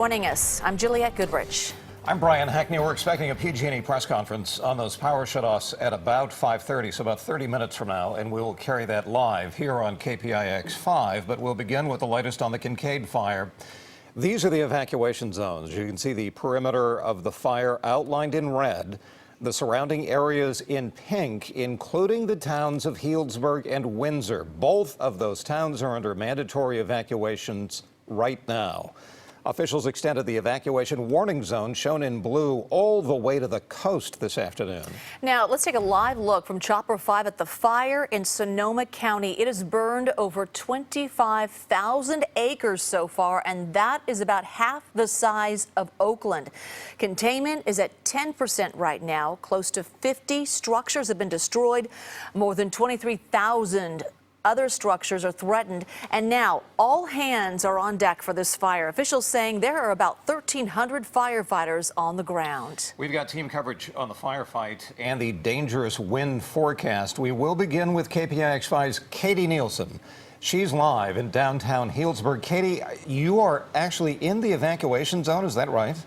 Joining us, I'm Juliette Goodrich. I'm Brian Hackney. We're expecting a PG&E press conference on those power shutoffs at about 5:30, so about 30 minutes from now, and we will carry that live here on KPIX 5, but we'll begin with the latest on the Kincade Fire. These are the evacuation zones. You can see the perimeter of the fire outlined in red, the surrounding areas in pink, including the towns of Healdsburg and Windsor. Both of those towns are under mandatory evacuations right now. Officials extended the evacuation warning zone, shown in blue, all the way to the coast this afternoon. Now, let's take a live look from Chopper 5 at the fire in Sonoma County. It has burned over 25,000 acres so far, and that is about half the size of Oakland. Containment is at 10% right now. Close to 50 structures have been destroyed. More than 23,000 other structures are threatened, and now all hands are on deck for this fire. Officials saying there are about 1,300 firefighters on the ground. We've got team coverage on the firefight and the dangerous wind forecast. We will begin with KPIX5's Katie Nielsen. She's live in downtown Healdsburg. Katie, you are actually in the evacuation zone, is that right?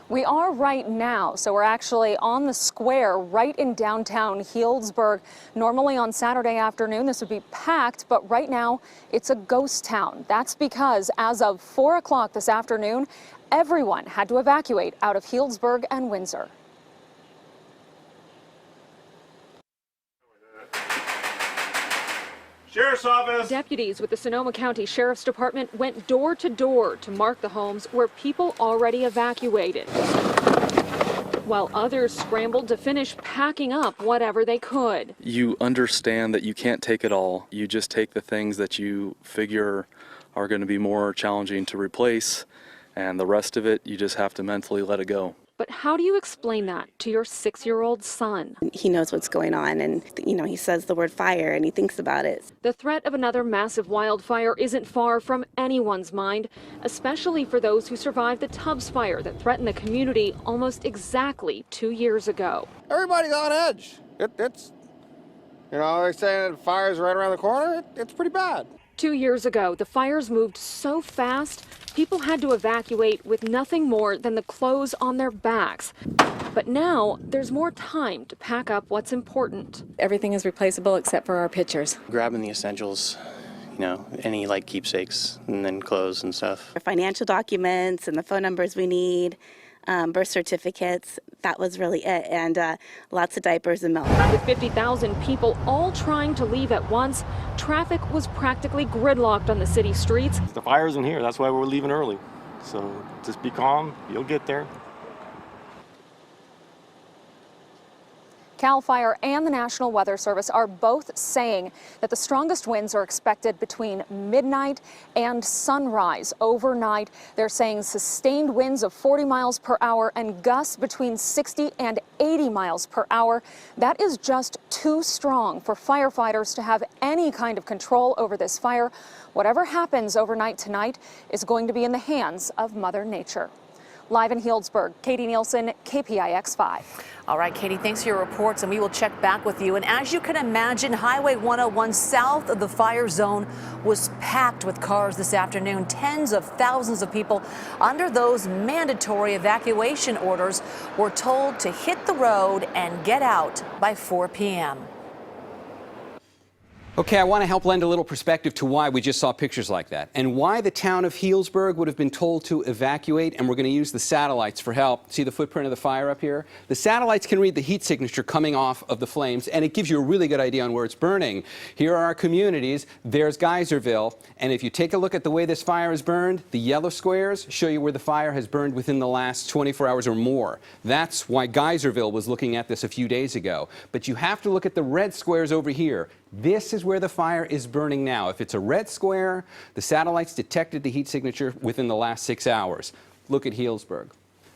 We are right now, so we're actually on the square right in downtown Healdsburg. Normally on Saturday afternoon this would be packed, but right now it's a ghost town. That's because as of 4 o'clock this afternoon, everyone had to evacuate out of Healdsburg and Windsor. Sheriff's Office. Deputies with the Sonoma County Sheriff's Department went door to door to mark the homes where people already evacuated, while others scrambled to finish packing up whatever they could. You understand that you can't take it all. You just take the things that you figure are going to be more challenging to replace, and the rest of it, you just have to mentally let it go. But how do you explain that to your 6-year-old son? He knows what's going on, and he says the word fire and he thinks about it. The threat of another massive wildfire isn't far from anyone's mind, especially for those who survived the Tubbs fire that threatened the community almost exactly 2 years ago. Everybody's on edge. It's they're saying the fire's right around the corner. It's pretty bad. 2 years ago, the fires moved so fast, people had to evacuate with nothing more than the clothes on their backs. But now, there's more time to pack up what's important. Everything is replaceable except for our pictures. Grabbing the essentials, any like keepsakes, and then clothes and stuff. Our financial documents and the phone numbers we need, birth certificates, that was really it, and lots of diapers and milk. With 50,000 people all trying to leave at once, traffic was practically gridlocked on the city streets. The fire's in here. That's why we're leaving early. So just be calm. You'll get there. CAL FIRE and the National Weather Service are both saying that the strongest winds are expected between midnight and sunrise overnight. They're saying sustained winds of 40 miles per hour and gusts between 60 and 80 miles per hour. That is just too strong for firefighters to have any kind of control over this fire. Whatever happens overnight tonight is going to be in the hands of Mother Nature. Live in Healdsburg, Katie Nielsen, KPIX 5. All right, Katie, thanks for your reports, and we will check back with you. And as you can imagine, Highway 101 south of the fire zone was packed with cars this afternoon. Tens of thousands of people under those mandatory evacuation orders were told to hit the road and get out by 4 p.m. Okay, I want to help lend a little perspective to why we just saw pictures like that and why the town of Healdsburg would have been told to evacuate, and we're going to use the satellites for help. See the footprint of the fire up here? The satellites can read the heat signature coming off of the flames, and it gives you a really good idea on where it's burning. Here are our communities. There's Geyserville, and if you take a look at the way this fire is burned, the yellow squares show you where the fire has burned within the last 24 hours or more. That's why Geyserville was looking at this a few days ago. But you have to look at the red squares over here. This is where the fire is burning now. If it's a red square, the satellites detected the heat signature within the last 6 hours. Look at Healdsburg.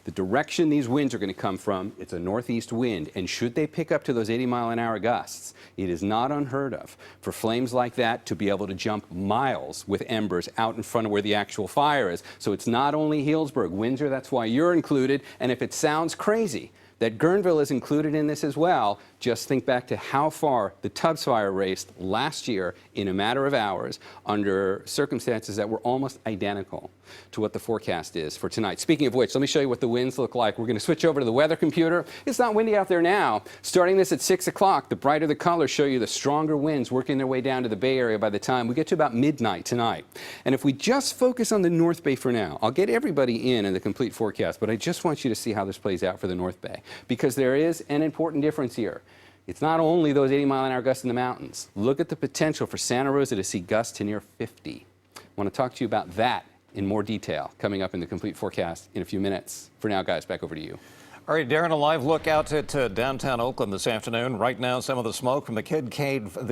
The direction these winds are going to come from, it's a northeast wind, and should they pick up to those 80-mile-an-hour gusts, it is not unheard of for flames like that to be able to jump miles with embers out in front of where the actual fire is. So it's not only Healdsburg. Windsor, that's why you're included, and if it sounds crazy that Guerneville is included in this as well, Just think back to how far the Tubbs fire raced last year in a matter of hours under circumstances that were almost identical to what the forecast is for tonight. Speaking of which, let me show you what the winds look like. We're going to switch over to the weather computer. It's not windy out there now. Starting this at 6 o'clock, the brighter the colors show you the stronger winds working their way down to the Bay Area by the time we get to about midnight tonight. And if we just focus on the North Bay for now, I'll get everybody in the complete forecast, but I just want you to see how this plays out for the North Bay, because there is an important difference here. It's not only those 80-mile-an-hour gusts in the mountains. Look at the potential for Santa Rosa to see gusts to near 50. I want to talk to you about that in more detail coming up in the complete forecast in a few minutes. For now, guys, back over to you. All right, Darren, a live look out at downtown Oakland this afternoon. Right now, some of the smoke from the Kincade